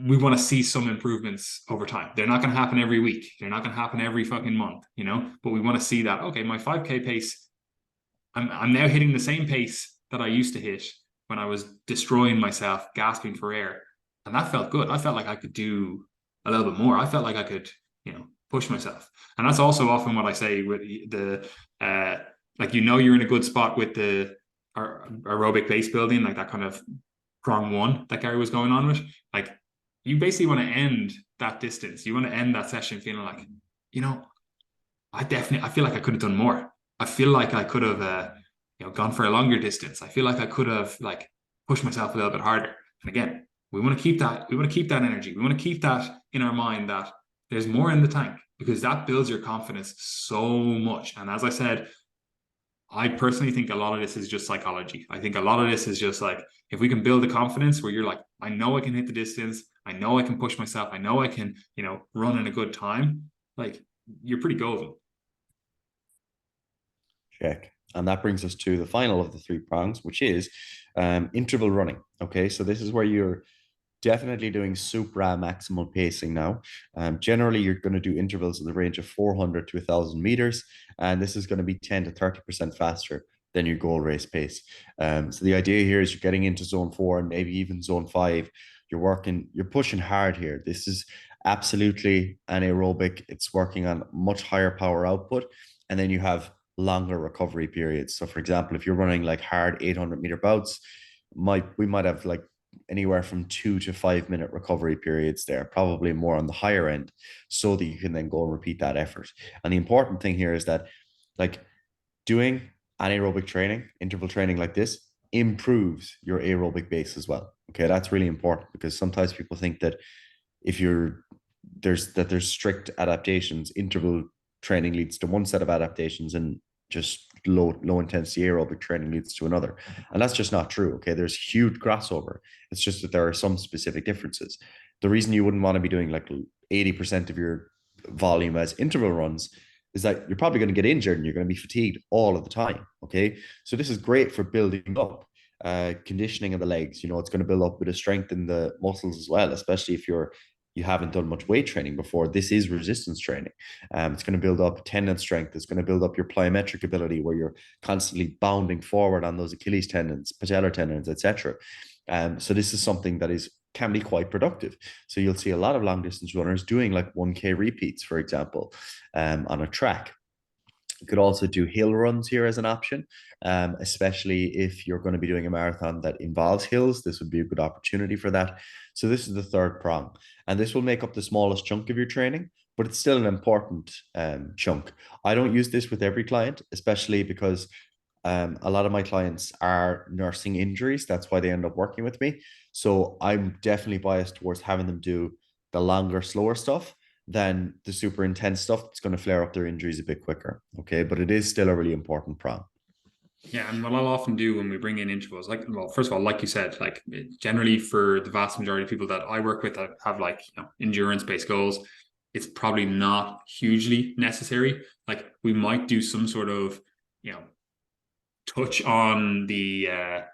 Speaker 2: we want to see some improvements over time. They're not going to happen every week. They're not going to happen every fucking month, but we want to see that, okay, my 5K pace, I'm now hitting the same pace that I used to hit when I was destroying myself, gasping for air. And that felt good. I felt like I could do a little bit more. I felt like I could, push myself. And that's also often what I say with the, like, you're in a good spot with the aerobic base building, like that kind of prong one that Gary was going on with. Like, you basically want to end that distance. You want to end that session feeling like, I feel like I could have done more. I feel like I could have, gone for a longer distance. I feel like I could have like pushed myself a little bit harder. And again, we want to keep that. We want to keep that energy. We want to keep that in our mind that there's more in the tank, because that builds your confidence so much. And as I said, I personally think a lot of this is just psychology. I think a lot of this is just like, if we can build the confidence where you're like, I know I can hit the distance. I know I can push myself. I know I can, run in a good time. Like, you're pretty golden.
Speaker 1: Check. And that brings us to the final of the three prongs, which is interval running. Okay, so this is where you're definitely doing supra maximal pacing now. Generally, you're going to do intervals in the range of 400 to 1,000 meters, and this is going to be 10 to 30% faster than your goal race pace. So the idea here is you're getting into zone 4 and maybe even zone 5. You're pushing hard here. This is absolutely anaerobic. It's working on much higher power output, and then you have longer recovery periods. So, for example, if you're running like hard 800-meter bouts, we might have like anywhere from 2 to 5 minute recovery periods there, probably more on the higher end, so that you can then go and repeat that effort. And the important thing here is that, like, doing anaerobic training, interval training like this, improves your aerobic base as well. Okay, that's really important, because sometimes people think that if you're there's strict adaptations, interval training leads to one set of adaptations, and just low intensity aerobic training leads to another. And that's just not true. Okay, there's huge crossover. It's just that there are some specific differences. The reason you wouldn't want to be doing like 80% of your volume as interval runs is that you're probably going to get injured and you're going to be fatigued all of the time. Okay, so this is great for building up conditioning of the legs. It's going to build up a bit of strength in the muscles as well, especially if you haven't done much weight training before. This is resistance training. It's going to build up tendon strength. It's going to build up your plyometric ability, where you're constantly bounding forward on those Achilles tendons, patellar tendons, etc. So this is something that can be quite productive. So you'll see a lot of long distance runners doing like 1K repeats, for example, on a track. You could also do hill runs here as an option, especially if you're going to be doing a marathon that involves hills. This would be a good opportunity for that. So this is the third prong, and this will make up the smallest chunk of your training, but it's still an important chunk. I don't use this with every client, especially because a lot of my clients are nursing injuries. That's why they end up working with me. So I'm definitely biased towards having them do the longer, slower stuff than the super intense stuff that's going to flare up their injuries a bit quicker. Okay, but it is still a really important prong.
Speaker 2: Yeah, and what I'll often do when we bring in intervals, like, well, first of all, like you said, like generally for the vast majority of people that I work with that have like endurance-based goals, it's probably not hugely necessary. Like, we might do some sort of touch on the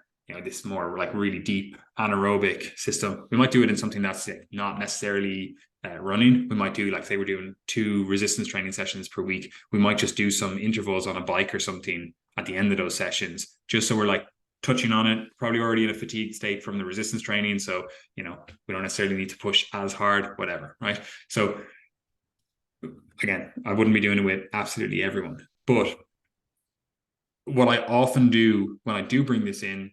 Speaker 2: this more like really deep anaerobic system. We might do it in something that's not necessarily running. We might do, like, say we're doing 2 resistance training sessions per week. We might just do some intervals on a bike or something at the end of those sessions, just so we're like touching on it, probably already in a fatigue state from the resistance training. So, we don't necessarily need to push as hard, whatever, right? So again, I wouldn't be doing it with absolutely everyone. But what I often do when I do bring this in,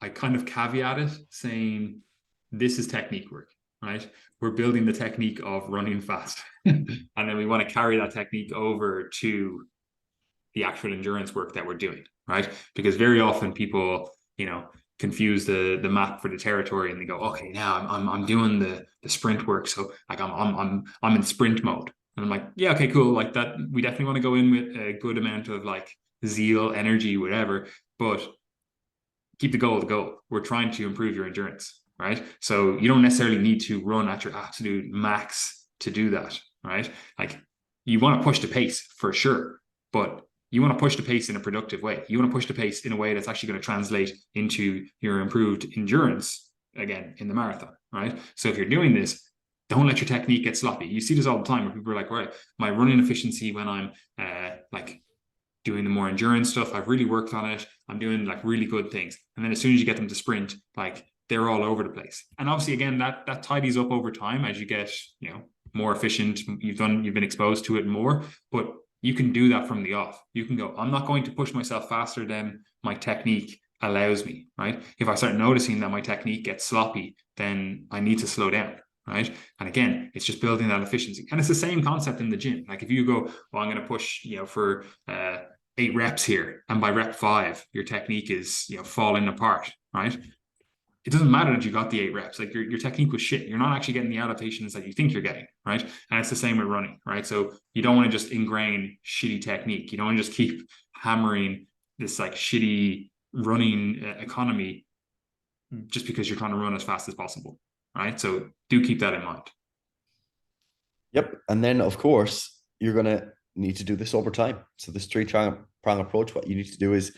Speaker 2: I kind of caveat it saying, this is technique work, right? We're building the technique of running fast. And then we want to carry that technique over to the actual endurance work that we're doing, right? Because very often people, confuse the map for the territory, and they go, okay, now I'm doing the sprint work, so like I'm in sprint mode, and I'm like, yeah, okay, cool, like that. We definitely want to go in with a good amount of like zeal, energy, whatever, but keep the goal the goal. We're trying to improve your endurance, right? So you don't necessarily need to run at your absolute max to do that, right? Like you want to push the pace for sure, but you want to push the pace in a productive way. You want to push the pace in a way that's actually going to translate into your improved endurance again in the marathon, right? So if you're doing this, don't let your technique get sloppy. You see this all the time where people are like, right, my running efficiency when I'm like doing the more endurance stuff, I've really worked on it. I'm doing like really good things. And then as soon as you get them to sprint, like they're all over the place. And obviously, again, that tidies up over time as you get, more efficient. You've been exposed to it more, but you can do that from the off. You can go, I'm not going to push myself faster than my technique allows me, right? If I start noticing that my technique gets sloppy, then I need to slow down, right? And again, it's just building that efficiency. And it's the same concept in the gym. Like if you go, well, I'm going to push, for 8 reps here, and by rep 5 your technique is falling apart, right? It doesn't matter that you got the 8 reps. Like your technique was shit. You're not actually getting the adaptations that you think you're getting, right? And it's the same with running, right? So you don't want to just ingrain shitty technique. You don't want to just keep hammering this like shitty running economy just because you're trying to run as fast as possible, right? So do keep that in mind.
Speaker 1: Yep. And then, of course, you're going to need to do this over time. So, this three prong approach, what you need to do is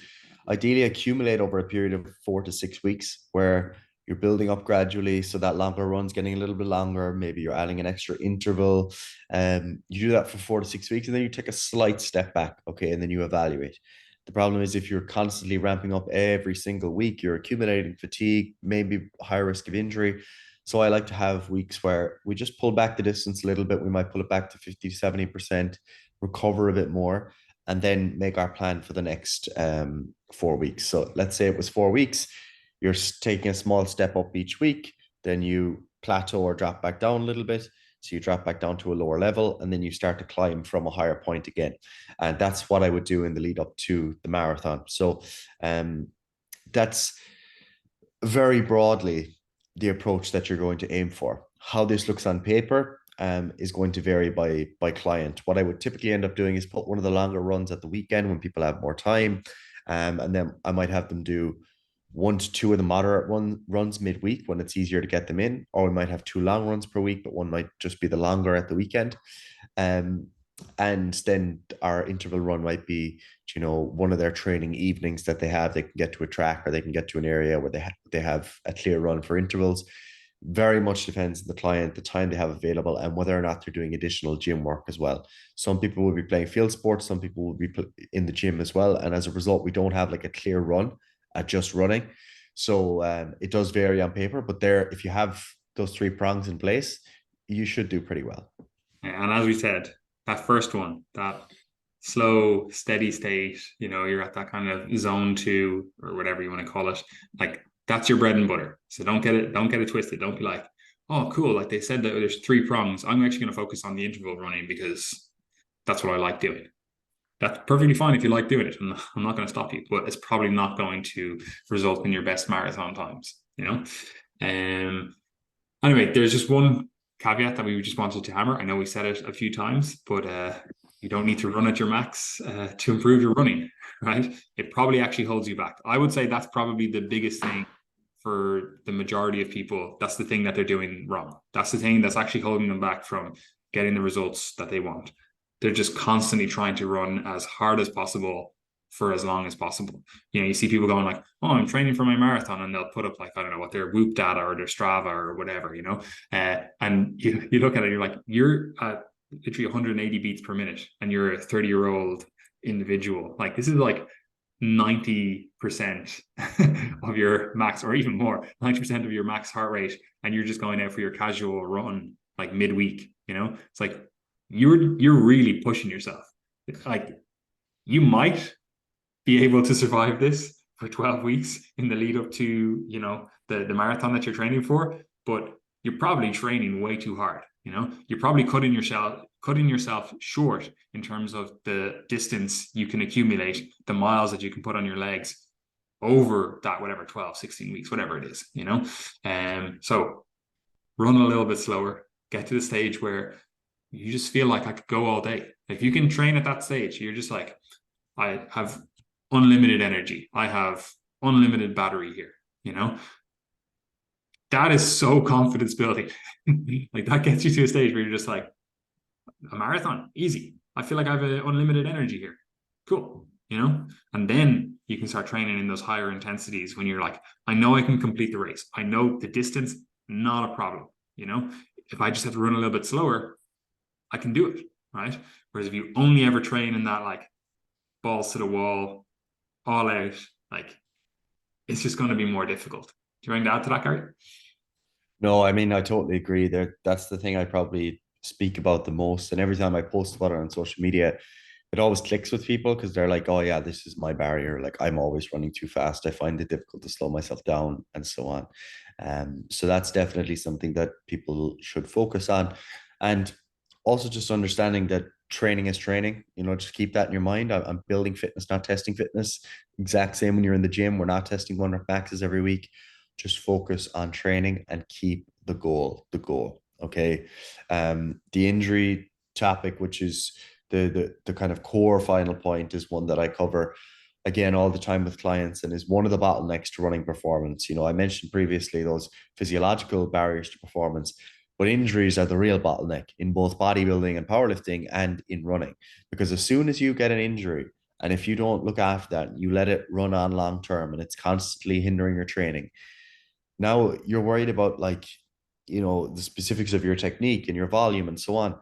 Speaker 1: ideally accumulate over a period of 4 to 6 weeks where you're building up gradually. So, that longer run's getting a little bit longer. Maybe you're adding an extra interval. You do that for 4 to 6 weeks, and then you take a slight step back. Okay. And then you evaluate. The problem is if you're constantly ramping up every single week, you're accumulating fatigue, maybe higher risk of injury. So I like to have weeks where we just pull back the distance a little bit. We might pull it back to 50 to 70%, recover a bit more, and then make our plan for the next 4 weeks. So let's say it was 4 weeks, you're taking a small step up each week, then you plateau or drop back down a little bit. So you drop back down to a lower level, and then you start to climb from a higher point again. And that's what I would do in the lead up to the marathon. So that's very broadly the approach that you're going to aim for. How this looks on paper is going to vary by client. What I would typically end up doing is put one of the longer runs at the weekend when people have more time, and then I might have them do 1 to 2 of the moderate runs midweek when it's easier to get them in, or we might have 2 long runs per week, but one might just be the longer at the weekend. Um, and then our interval run might be, one of their training evenings that they have. They can get to a track or they can get to an area where they have a clear run for intervals. Very much depends on the client, the time they have available, and whether or not they're doing additional gym work as well. Some people will be playing field sports, some people will be in the gym as well. And as a result, we don't have like a clear run at just running. So it does vary on paper, but if you have those 3 prongs in place, you should do pretty well.
Speaker 2: And as we said, that first one, that slow, steady state, you're at that kind of zone 2 or whatever you want to call it. Like that's your bread and butter. So don't get it twisted. Don't be like, oh, cool. Like they said that there's 3 prongs. I'm actually going to focus on the interval running because that's what I like doing. That's perfectly fine if you like doing it. I'm not going to stop you, but it's probably not going to result in your best marathon times. Anyway, there's just one caveat that we just wanted to hammer. I know we said it a few times, but you don't need to run at your max to improve your running, right? It probably actually holds you back. I would say that's probably the biggest thing for the majority of people. That's the thing that they're doing wrong. That's the thing that's actually holding them back from getting the results that they want. They're just constantly trying to run as hard as possible for as long as possible. You see people going like, oh, I'm training for my marathon, and they'll put up like, I don't know what their Whoop data or their Strava or whatever, and you look at it, you're like, you're at literally 180 beats per minute and you're a 30-year-old individual. Like this is like 90% of your max, or even more, 90% of your max heart rate, and you're just going out for your casual run like midweek. It's like you're really pushing yourself. Like you might be able to survive this for 12 weeks in the lead up to the marathon that you're training for, but you're probably training way too hard. You know, you're probably cutting yourself short in terms of the distance you can accumulate, the miles that you can put on your legs over that, whatever, 12, 16 weeks, whatever it is, you know? So run a little bit slower, get to the stage where you just feel like I could go all day. If you can train at that stage, you're just like, I have unlimited energy. I have unlimited battery here, you know? That is so confidence building. Like that gets you to a stage where you're just like, a marathon, easy. I feel like I have unlimited energy here. Cool, you know? And then you can start training in those higher intensities when you're like, I know I can complete the race. I know the distance, not a problem, you know? If I just have to run a little bit slower, I can do it, right? Whereas if you only ever train in that like balls to the wall, all out, like it's just going to be more difficult. Do you want to add to that, Gary?
Speaker 1: No, I mean, I totally agree there. That's the thing I probably speak about the most. And every time I post about it on social media, it always clicks with people because they're like, oh, yeah, this is my barrier. Like, I'm always running too fast. I find it difficult to slow myself down and so on. So that's definitely something that people should focus on. And also just understanding that training is training, just keep that in your mind. I'm building fitness, not testing fitness. Exact same when you're in the gym. We're not testing one rep maxes every week. Just focus on training and keep the goal the goal. Okay. The injury topic, which is the kind of core final point, is one that I cover again all the time with clients and is one of the bottlenecks to running performance. I mentioned previously those physiological barriers to performance, but injuries are the real bottleneck in both bodybuilding and powerlifting and in running. Because as soon as you get an injury, and if you don't look after that, you let it run on long term and it's constantly hindering your training. Now you're worried about the specifics of your technique and your volume and so on,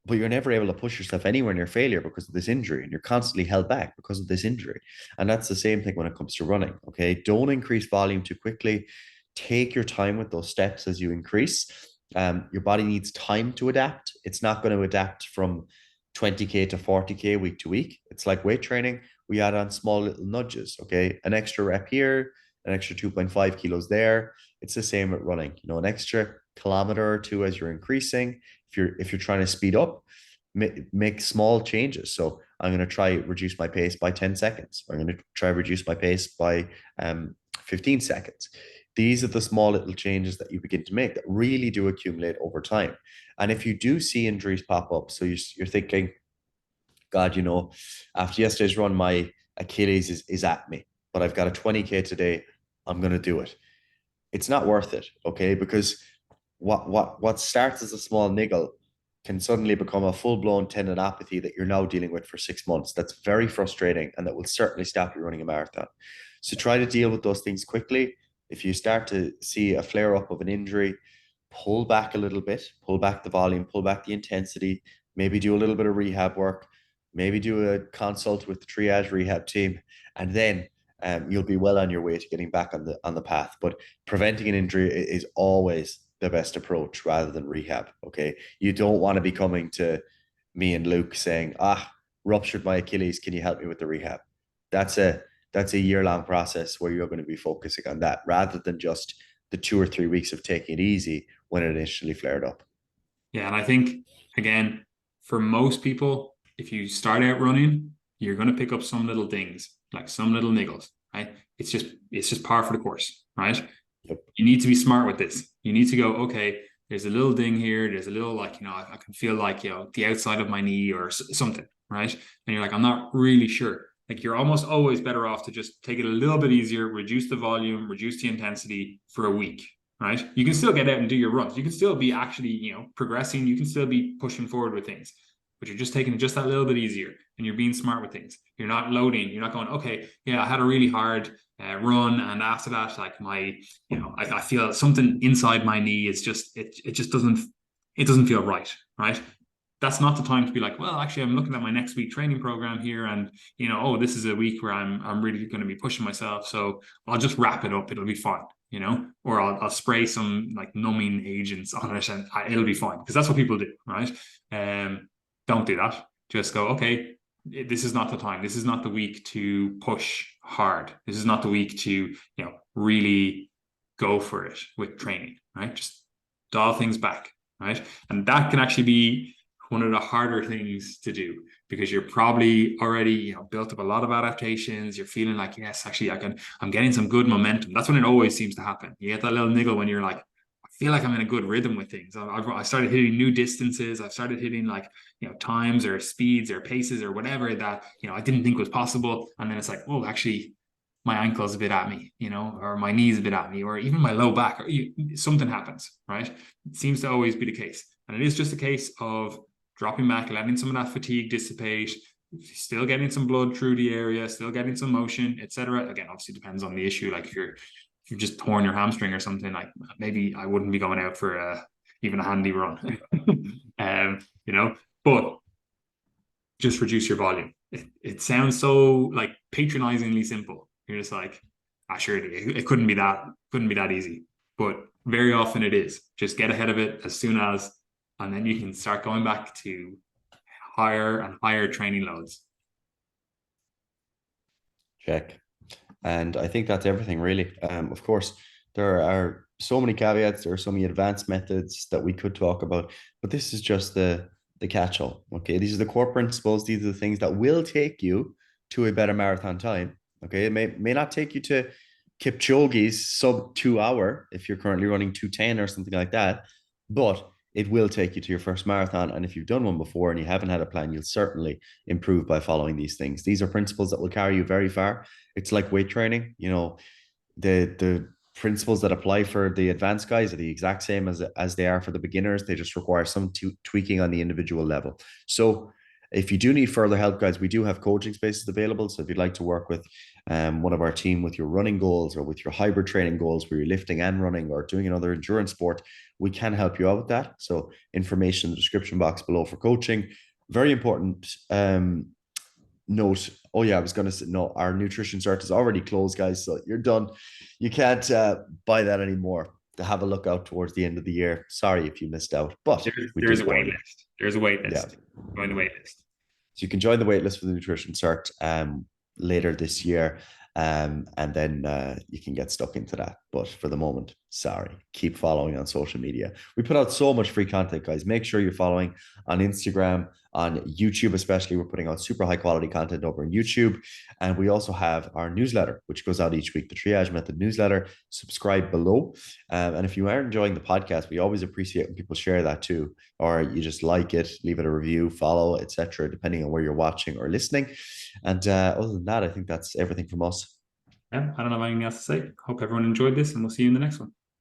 Speaker 1: but you're never able to push yourself anywhere near failure because of this injury, and you're constantly held back because of this injury. And that's the same thing when it comes to running. Okay, don't increase volume too quickly. Take your time with those steps as you increase. Your body needs time to adapt. It's not going to adapt from 20K to 40K week to week. It's like weight training. We add on small little nudges. Okay, an extra rep here, an extra 2.5 kilos there. It's the same with running. An extra kilometer or two as you're increasing. If you're trying to speed up, make small changes. So I'm going to try reduce my pace by 10 seconds. I'm going to try reduce my pace by 15 seconds. These are the small little changes that you begin to make that really do accumulate over time. And if you do see injuries pop up, so you're thinking, God, after yesterday's run, my Achilles is at me, but I've got a 20K today. I'm going to do it. It's not worth it, okay? Because what starts as a small niggle can suddenly become a full-blown tendinopathy that you're now dealing with for 6 months. That's very frustrating, and that will certainly stop you running a marathon. So try to deal with those things quickly. If you start to see a flare-up of an injury, pull back a little bit, pull back the volume, pull back the intensity, maybe do a little bit of rehab work, maybe do a consult with the Triage rehab team, and then you'll be well on your way to getting back on the path. But preventing an injury is always the best approach rather than rehab. Okay, you don't want to be coming to me and Luke saying, ruptured my Achilles, can you help me with the rehab? That's a year-long process where you're going to be focusing on that rather than just the 2 or 3 weeks of taking it easy when it initially flared up.
Speaker 2: Yeah, and I think again, for most people, if you start out running, you're going to pick up some little things, like some little niggles, right? It's just par for the course, right?
Speaker 1: Yep.
Speaker 2: You need to be smart with this. You need to go, okay, there's a little ding here. There's a little like, I can feel like, the outside of my knee or something, right? And you're like, I'm not really sure. Like you're almost always better off to just take it a little bit easier, reduce the volume, reduce the intensity for a week, right? You can still get out and do your runs. You can still be actually, progressing. You can still be pushing forward with things, but you're just taking it just that little bit easier, and you're being smart with things. You're not loading. You're not going, okay, yeah, I had a really hard run, and after that, like I feel something inside my knee is just it just doesn't feel right, right? That's not the time to be like, well, actually, I'm looking at my next week training program here, and this is a week where I'm really going to be pushing myself, so I'll just wrap it up. It'll be fine, or I'll spray some like numbing agents on it, and it'll be fine, because that's what people do, right? Don't do that. Just go, okay, this is not the time. This is not the week to push hard. This is not the week to really go for it with training, right? Just dial things back, right? And that can actually be one of the harder things to do because you're probably already, built up a lot of adaptations. You're feeling like, yes, actually, I'm getting some good momentum. That's when it always seems to happen. You get that little niggle when you're like, I feel like I'm in a good rhythm with things. I started hitting new distances. I've started hitting like, times or speeds or paces or whatever that, I didn't think was possible. And then it's like, oh, actually, my ankle's a bit at me, or my knee's a bit at me, or even my low back, or something happens, right? It seems to always be the case. And it is just a case of dropping back, letting some of that fatigue dissipate, still getting some blood through the area, still getting some motion, etc. Again, obviously depends on the issue. Like if you've just torn your hamstring or something, like maybe I wouldn't be going out for even a handy run. But just reduce your volume. It sounds so like patronizingly simple. You're just like, surely it couldn't be that easy. But very often it is. Just get ahead of it as soon as, and then you can start going back to higher and higher training loads.
Speaker 1: Check. And I think that's everything really. Of course, there are so many caveats, there are so many advanced methods that we could talk about, but this is just the catch-all. Okay. These are the core principles, these are the things that will take you to a better marathon time. Okay. It may not take you to Kipchoge's sub 2 hour if you're currently running 2:10 or something like that, but it will take you to your first marathon. And if you've done one before and you haven't had a plan, you'll certainly improve by following these things. These are principles that will carry you very far. It's like weight training. The principles that apply for the advanced guys are the exact same as they are for the beginners. They just require some tweaking on the individual level. So if you do need further help, guys, we do have coaching spaces available. So if you'd like to work with one of our team with your running goals or with your hybrid training goals where you're lifting and running or doing another endurance sport, we can help you out with that. So information in the description box below for coaching. Very important note. Oh yeah, I was going to say, no, our nutrition cert is already closed, guys. So you're done. You can't buy that anymore. To have a look out towards the end of the year. Sorry if you missed out, but
Speaker 2: there's a wait list. There's a wait list. Yeah. Join the wait list.
Speaker 1: So you can join the wait list for the nutrition cert later this year. And then you can get stuck into that. But for the moment, sorry, keep following on social media. We put out so much free content, guys. Make sure you're following on Instagram, on YouTube, especially. We're putting out super high quality content over on YouTube. And we also have our newsletter, which goes out each week, the Triage Method newsletter. Subscribe below. And if you are enjoying the podcast, we always appreciate when people share that too, or you just like it, leave it a review, follow, etc., depending on where you're watching or listening. And other than that, I think that's everything from us.
Speaker 2: Yeah, I don't have anything else to say. Hope everyone enjoyed this, and we'll see you in the next one.